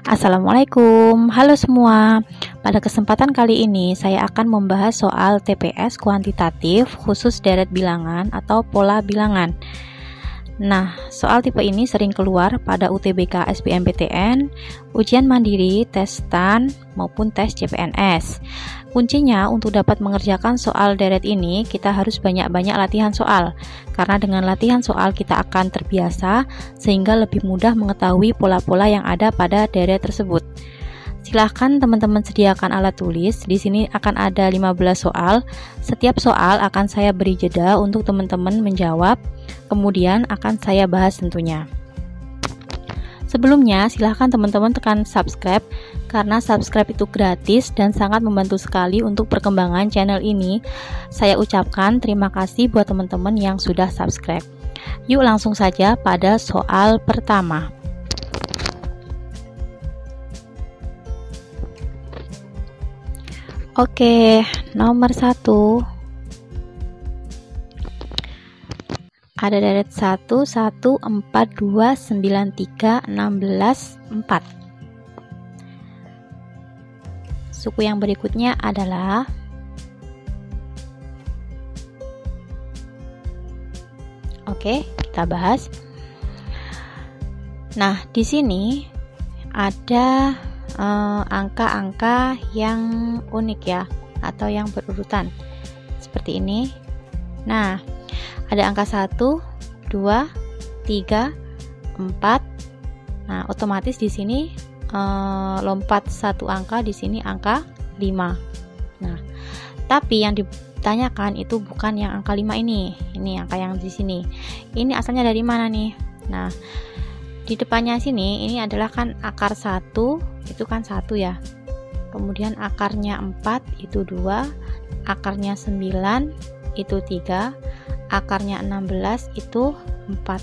Assalamualaikum, halo semua. Pada kesempatan kali ini saya akan membahas soal TPS kuantitatif khusus deret bilangan atau pola bilangan. Nah, soal tipe ini sering keluar pada UTBK SBMPTN, ujian mandiri, tes STAN, maupun tes CPNS. Kuncinya untuk dapat mengerjakan soal deret ini, kita harus banyak-banyak latihan soal. Karena dengan latihan soal kita akan terbiasa, sehingga lebih mudah mengetahui pola-pola yang ada pada deret tersebut. Silahkan teman-teman sediakan alat tulis. Di sini akan ada 15 soal. Setiap soal akan saya beri jeda untuk teman-teman menjawab. Kemudian akan saya bahas tentunya. Sebelumnya, silahkan teman-teman tekan subscribe, karena subscribe itu gratis dan sangat membantu sekali untuk perkembangan channel ini. Saya ucapkan terima kasih buat teman-teman yang sudah subscribe. Yuk langsung saja pada soal pertama. Oke, nomor 1. Ada deret 1, 1, 4, 2, 9, 3, 16, 4. Suku yang berikutnya adalah Oke, kita bahas. Nah, di sini ada angka-angka yang unik ya, atau yang berurutan seperti ini. Nah, ada angka 1, 2, 3, 4. Nah, otomatis di sini lompat satu angka, di sini angka 5. Nah, tapi yang ditanyakan itu bukan yang angka 5 ini. Ini angka yang di sini. Ini asalnya dari mana nih? Nah, di depannya sini ini adalah kan akar 1, itu kan 1 ya. Kemudian akarnya 4 itu 2, akarnya 9 itu 3, akarnya 16 itu 4.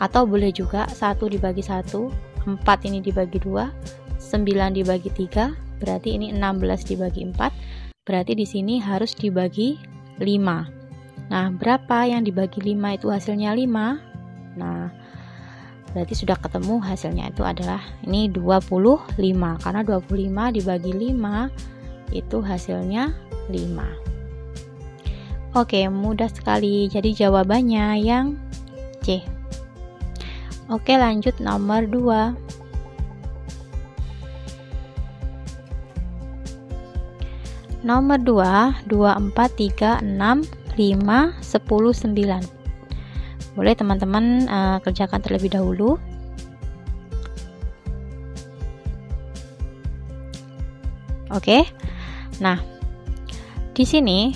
Atau boleh juga 1 dibagi 1, 4 ini dibagi 2, 9 dibagi 3, berarti ini 16 dibagi 4, berarti di sini harus dibagi 5. Nah, berapa yang dibagi 5 itu hasilnya 5? Nah, berarti sudah ketemu hasilnya itu adalah ini 25, karena 25 dibagi 5 itu hasilnya 5. Oke, mudah sekali. Jadi jawabannya yang C. Oke, lanjut nomor 2. Nomor 2, 2, 4, 3, 6, 5, 10, 9. Boleh teman-teman kerjakan terlebih dahulu. Oke. Nah, di sini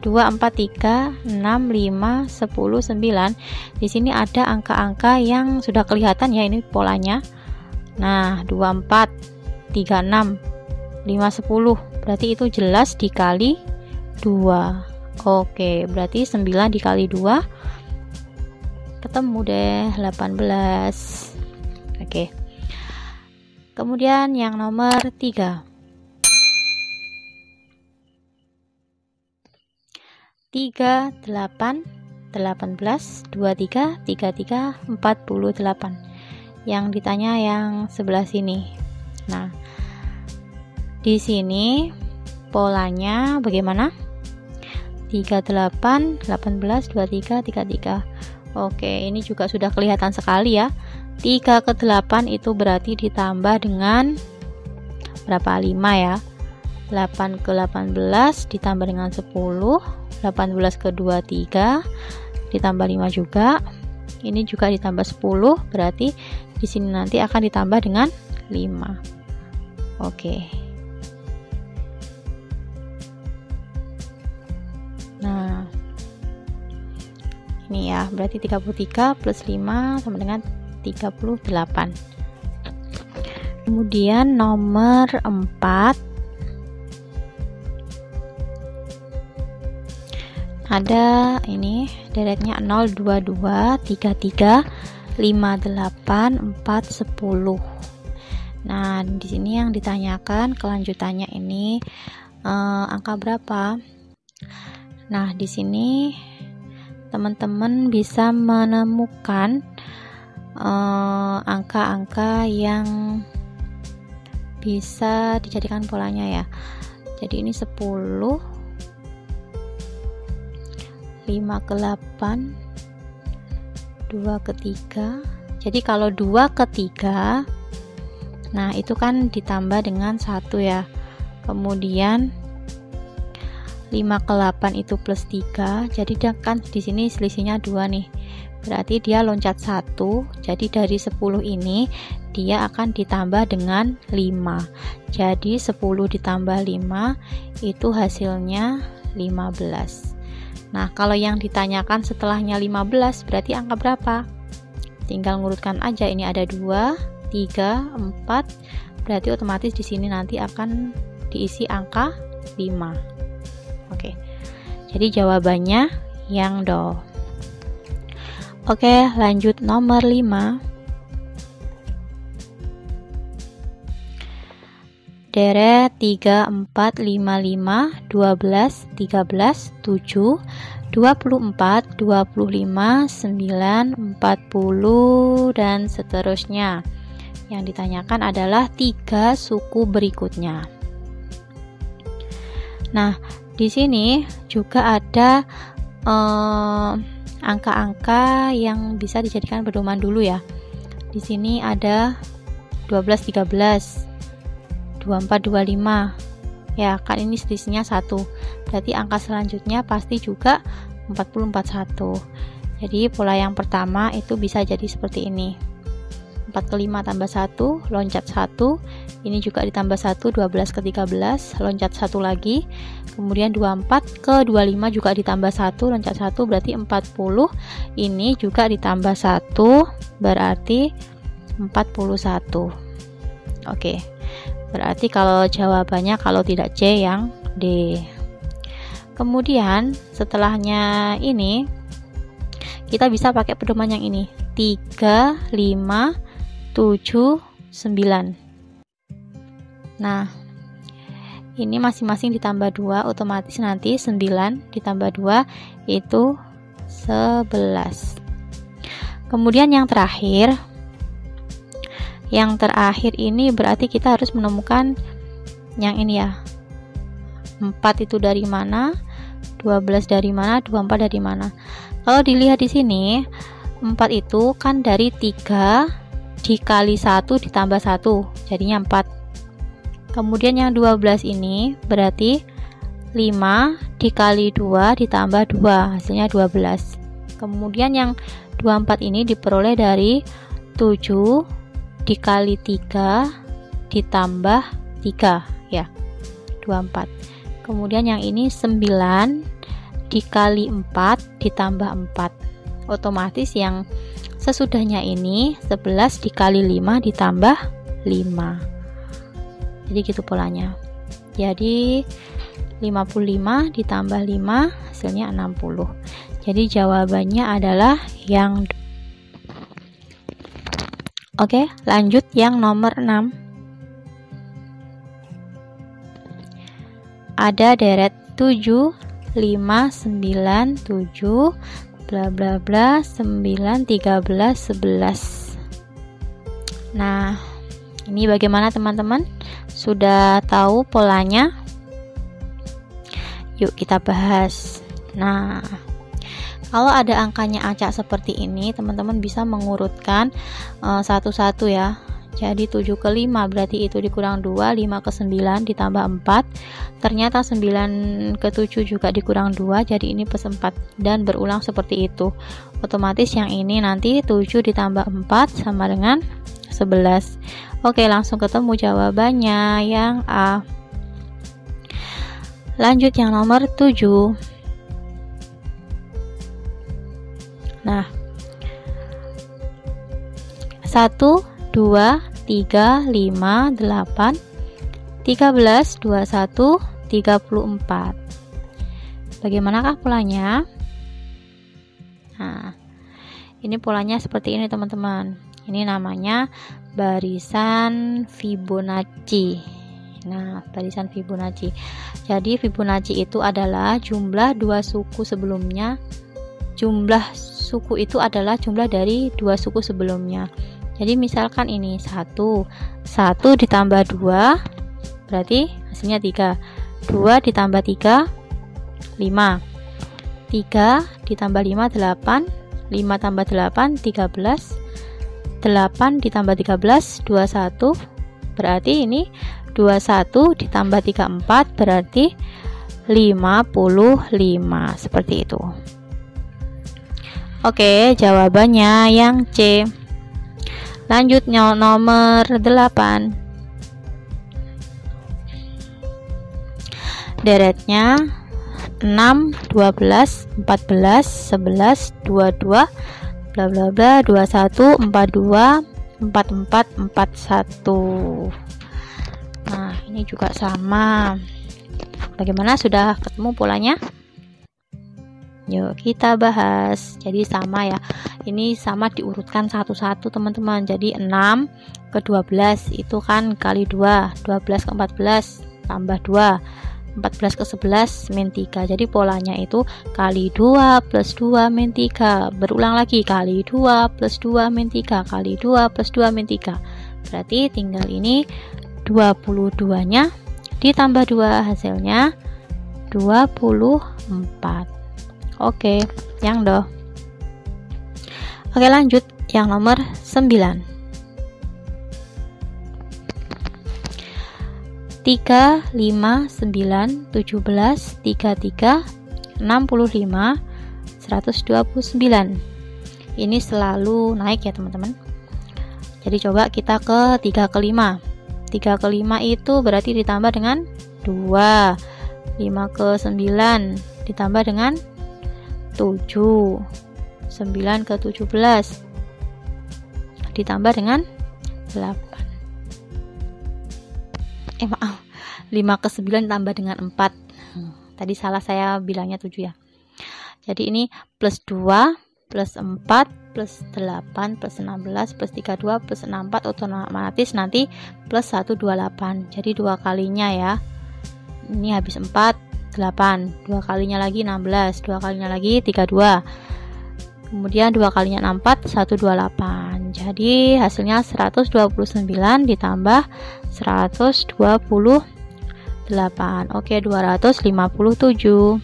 2, 4, 3, 6, 5, 10, 9. Di sini ada angka-angka yang sudah kelihatan ya, ini polanya. Nah, 2, 4, 3, 6, 5, 10. Berarti itu jelas dikali 2. Oke, berarti 9 dikali 2 ketemu deh 18. Oke. Kemudian yang nomor 3. 3, 8, 18, 23, 33, 48. Yang ditanya yang sebelah sini. Nah, di sini polanya bagaimana? 38, 18, 23, 33. Oke, ini juga sudah kelihatan sekali ya. 3 ke 8 itu berarti ditambah dengan berapa? 5 ya. 8 ke 18 ditambah dengan 10. 18 ke 23 ditambah 5 juga. Ini juga ditambah 10, berarti di sini nanti akan ditambah dengan 5. Oke. Nah, ini ya, berarti 33 plus 5 sama dengan 38. Kemudian nomor 4 ada ini deretnya 0, 2, 2, 3, 3, 5, 8, 4, 10. Nah, di sini yang ditanyakan kelanjutannya ini angka berapa? Nah, di sini teman-teman bisa menemukan angka-angka yang bisa dijadikan polanya ya. Jadi ini 10, 5 ke 8, 2 ke 3. Jadi kalau 2 ke 3, nah itu kan ditambah dengan 1 ya. Kemudian 5 ke 8 itu plus 3. Jadi dia kan di sini selisihnya 2 nih. Berarti dia loncat 1. Jadi dari 10 ini dia akan ditambah dengan 5. Jadi 10 ditambah 5 itu hasilnya 15. Nah, kalau yang ditanyakan setelahnya 15 berarti angka berapa? Tinggal ngurutkan aja, ini ada 2, 3, 4, berarti otomatis di sini nanti akan diisi angka 5. Oke. Jadi jawabannya yang do. Oke, lanjut nomor 5. Deret 3, 4, 5, 5, 12, 13, 7, 24, 25, 9, 40, dan seterusnya. Yang ditanyakan adalah 3 suku berikutnya. Nah, di sini juga ada angka-angka yang bisa dijadikan pedoman dulu ya. Di sini ada 12, 13, 24, 25. Ya, kan ini selisihnya 1. Berarti angka selanjutnya pasti juga 40, 41. Jadi pola yang pertama itu bisa jadi seperti ini. 4 ke 5 tambah 1, loncat 1. Ini juga ditambah 1, 12 ke 13, loncat 1 lagi. Kemudian 24 ke 25 juga ditambah 1, loncat 1, berarti 40. Ini juga ditambah 1, berarti 41. Oke. Berarti kalau jawabannya kalau tidak C yang D. Kemudian setelahnya ini kita bisa pakai pedoman yang ini. 3, 5, 7, 9. Nah, ini masing-masing ditambah 2, otomatis nanti 9 ditambah 2 itu 11. Kemudian yang terakhir ini berarti kita harus menemukan yang ini ya. 4 itu dari mana? 12 dari mana? 24 dari mana? Kalau dilihat di sini, 4 itu kan dari 3 dikali 1 ditambah 1, jadinya 4. Kemudian yang 12 ini berarti 5 dikali 2 ditambah 2, hasilnya 12. Kemudian yang 24 ini diperoleh dari 7 dikali 3 ditambah 3 ya, 24. Kemudian yang ini 9 dikali 4 ditambah 4. Otomatis yang sesudahnya ini 11 dikali 5 ditambah 5. Jadi gitu polanya. Jadi 55 ditambah 5 hasilnya 60. Jadi jawabannya adalah yang Oke, lanjut yang nomor 6. Ada deret 7, 5, 9, 7, bla bla bla, 9, 13, 11. Nah, ini bagaimana teman-teman? Sudah tahu polanya? Yuk kita bahas. Nah, kalau ada angkanya acak seperti ini, teman-teman bisa mengurutkan satu-satu ya. Jadi 7 ke 5 berarti itu dikurang 2, 5 ke 9 ditambah 4. Ternyata 9 ke 7 juga dikurang 2, jadi ini plus 4 dan berulang seperti itu. Otomatis yang ini nanti 7 ditambah 4 sama dengan 11. Oke, langsung ketemu jawabannya yang A. Lanjut yang nomor 7. Nah, 1, 2, 3, 5, 8, 13, 21, 34. Bagaimanakah polanya? Nah, ini polanya seperti ini teman-teman. Ini namanya barisan Fibonacci. Nah, barisan Fibonacci. Jadi Fibonacci itu adalah jumlah dua suku sebelumnya. Jumlah suku itu adalah jumlah dari dua suku sebelumnya. Jadi misalkan ini 1 ditambah 2 berarti hasilnya 3. 2 ditambah 3 5. 3 ditambah 5 8. 5 tambah 8 13. 8 ditambah 13 21. Berarti ini 21 ditambah 34 berarti 55, seperti itu. Oke, jawabannya yang C. Lanjut nomor 8. Deretnya 6, 12, 14, 11, 22, bla bla bla, 21, 42, 44, 41. Nah, ini juga sama. Bagaimana, sudah ketemu polanya? Yuk kita bahas. Jadi sama ya. Ini sama diurutkan satu-satu teman-teman. Jadi 6 ke 12 itu kan kali 2, 12 ke 14 tambah 2, 14 ke 11 min 3. Jadi polanya itu kali 2 plus 2 min 3. Berulang lagi kali 2 plus 2 min 3, kali 2 plus 2 min 3. Berarti tinggal ini 22 nya ditambah 2, hasilnya 24. Oke, yang do. Oke, lanjut yang nomor 9. 3, 5, 9, 17, 33, 65, 129. Ini selalu naik ya teman-teman. Jadi coba kita ke 3 ke 5. 3 ke 5 itu berarti ditambah dengan 2. 5 ke 9 ditambah dengan 7. 9 ke 17 ditambah dengan 8. Maaf, 5 ke 9 tambah dengan 4. Tadi salah saya bilangnya 7 ya. Jadi ini plus 2 plus 4 plus 8 plus 16 plus 32 plus 64 otomatis nanti plus 128. Jadi 2 kalinya ya. Ini habis 4 8, 2 kalinya lagi 16, 2 kalinya lagi 32. Kemudian 2 kalinya 64 128. Jadi hasilnya 129 ditambah 128. Oke, 257.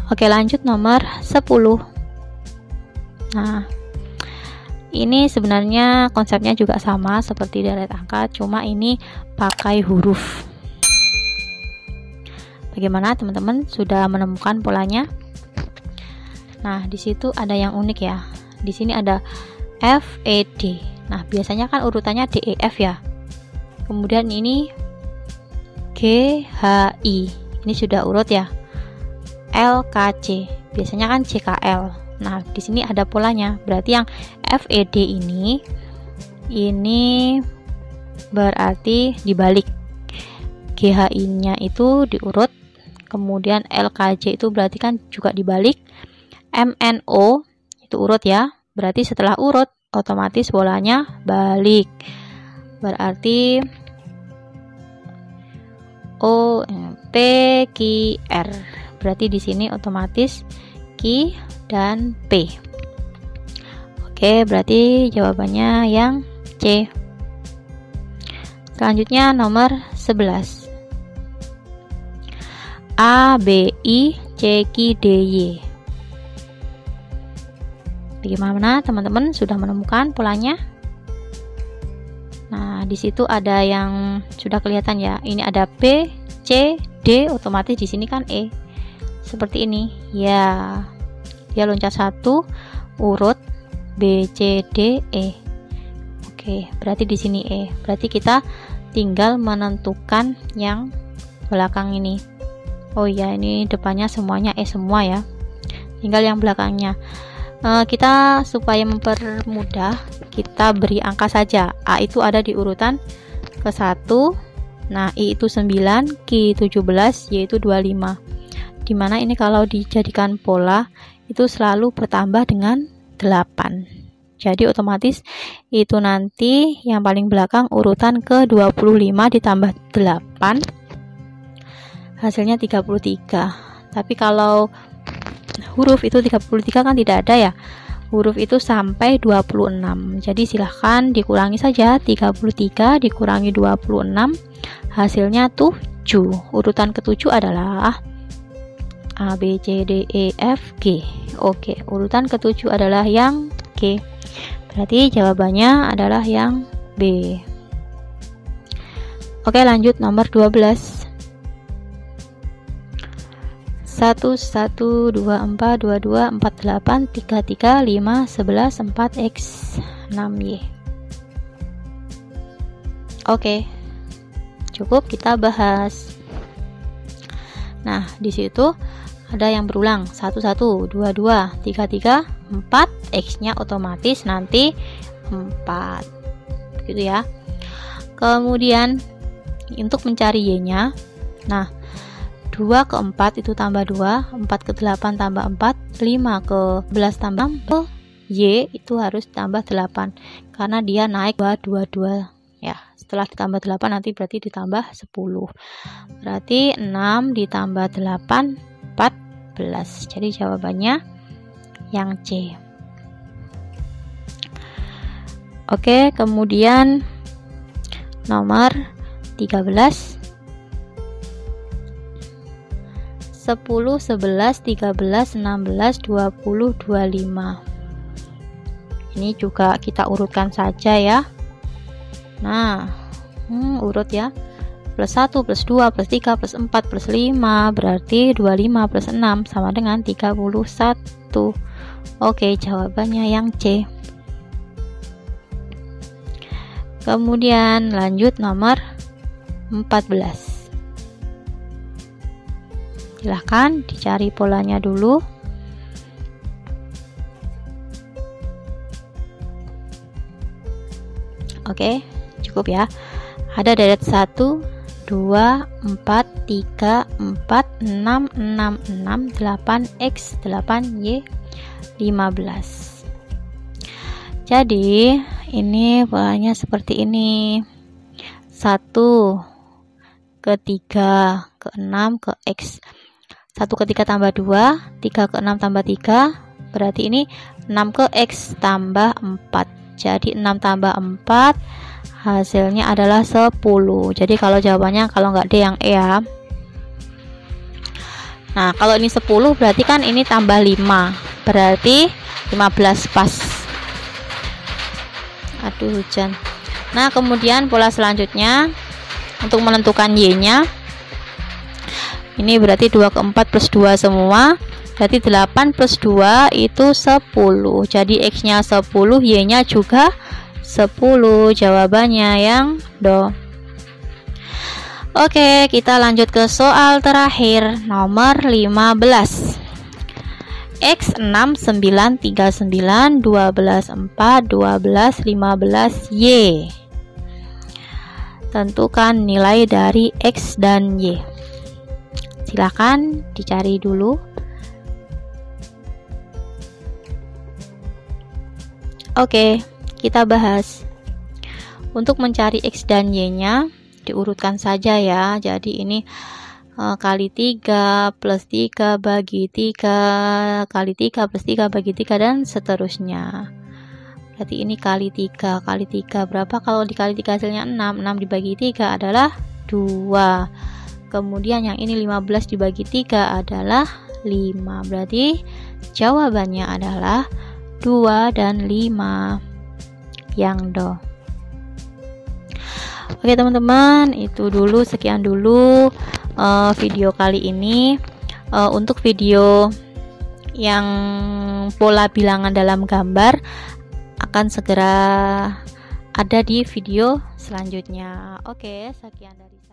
Oke, lanjut nomor 10. Nah, ini sebenarnya konsepnya juga sama seperti deret angka, cuma ini pakai huruf. Bagaimana teman-teman, sudah menemukan polanya? Nah, di situ ada yang unik ya. Di sini ada F, E, D. Nah, biasanya kan urutannya D, E, F ya. Kemudian ini G, H, I. Ini sudah urut ya. L, K, C. Biasanya kan C, K, L. Nah, di sini ada polanya. Berarti yang F, E, D ini berarti dibalik. G, H, I-nya itu diurut. Kemudian LKJ itu berarti kan juga dibalik. MNO itu urut ya. Berarti setelah urut otomatis polanya balik. Berarti O, P, Q, R. Berarti di sini otomatis Q dan P. Oke, berarti jawabannya yang C. Selanjutnya nomor 11. A, B, I, C, Q, D, Y. Bagaimana teman-teman, sudah menemukan polanya? Nah, di situ ada yang sudah kelihatan ya. Ini ada B, C, D, otomatis di sini kan E. Seperti ini. Ya. Dia loncat 1, urut B, C, D, E. Oke, berarti di sini E. Berarti kita tinggal menentukan yang belakang ini. Oh iya, ini depannya semuanya E semua ya. Tinggal yang belakangnya. Kita supaya mempermudah, kita beri angka saja. A itu ada di urutan ke-1. Nah, I itu 9, Q 17, Y itu 25. Dimana ini kalau dijadikan pola itu selalu bertambah dengan 8. Jadi otomatis itu nanti yang paling belakang urutan ke-25 ditambah 8. Hasilnya 33. Tapi kalau huruf itu 33 kan tidak ada ya. huruf itu sampai 26. Jadi silahkan dikurangi saja, 33 dikurangi 26 hasilnya 7. Urutan ke-7 adalah A, B, C, D, E, F, G. Oke, urutan ke-7 adalah yang G. Berarti jawabannya adalah yang B. Oke, lanjut nomor 12. 1, 1, 2, 4, 2, 2, 4, 8, 3, 3, 5, 11, 4, X, 6Y. Oke, cukup kita bahas. Nah, di situ ada yang berulang 1, 1, 2, 2, 3, 3, 4, X-nya otomatis nanti 4. Begitu ya. Kemudian untuk mencari Y-nya, nah 2 ke 4 itu tambah 2, 4 ke 8 tambah 4, 5 ke 11 tambah 4, Y itu harus tambah 8 karena dia naik 2 ya. Setelah ditambah 8 nanti berarti ditambah 10. Berarti 6 ditambah 8 14. Jadi jawabannya yang C. Oke, kemudian nomor 13. 10, 11, 13, 16, 20, 25. Ini juga kita urutkan saja ya. Nah, urut ya. Plus 1, plus 2, plus 3, plus 4, plus 5. Berarti 25 plus 6 sama dengan 31. Oke, jawabannya yang C. Kemudian lanjut nomor 14. Silahkan dicari polanya dulu. Oke, cukup ya. Ada deret 1, 2, 4, 3, 4, 6, 6, 6, 8, X, 8, Y, 15. Jadi, ini polanya seperti ini. 1 ke 3 ke 6 ke X. 1 ke 3 tambah 2, 3 ke 6 tambah 3, berarti ini 6 ke X tambah 4. Jadi 6 tambah 4 hasilnya adalah 10. Jadi kalau jawabannya kalau nggak D yang E ya. Nah, kalau ini 10 berarti kan ini tambah 5. Berarti 15 pas. Aduh, hujan. Nah, kemudian pola selanjutnya untuk menentukan Y-nya. Ini berarti 2 ke 4 plus 2 semua. Berarti 8 plus 2 itu 10. Jadi X-nya 10, Y-nya juga 10. Jawabannya yang Do. Oke, kita lanjut ke soal terakhir, nomor 15. X 6, 9, 3, 9, 12, 4, 12, 15, Y. Tentukan nilai dari X dan Y. Silakan dicari dulu. Oke, kita bahas. Untuk mencari X dan Y-nya diurutkan saja ya. Jadi ini kali 3 plus 3 bagi 3 kali 3 plus 3 bagi 3 dan seterusnya. Berarti ini kali 3 kali 3 berapa? Kalau dikali 3 hasilnya 6. 6 dibagi 3 adalah 2. Kemudian yang ini 15 dibagi 3 adalah 5. Berarti jawabannya adalah 2 dan 5 yang Do. Oke teman-teman, itu dulu, sekian dulu video kali ini. Untuk video yang pola bilangan dalam gambar akan segera ada di video selanjutnya. Oke, sekian dari saya.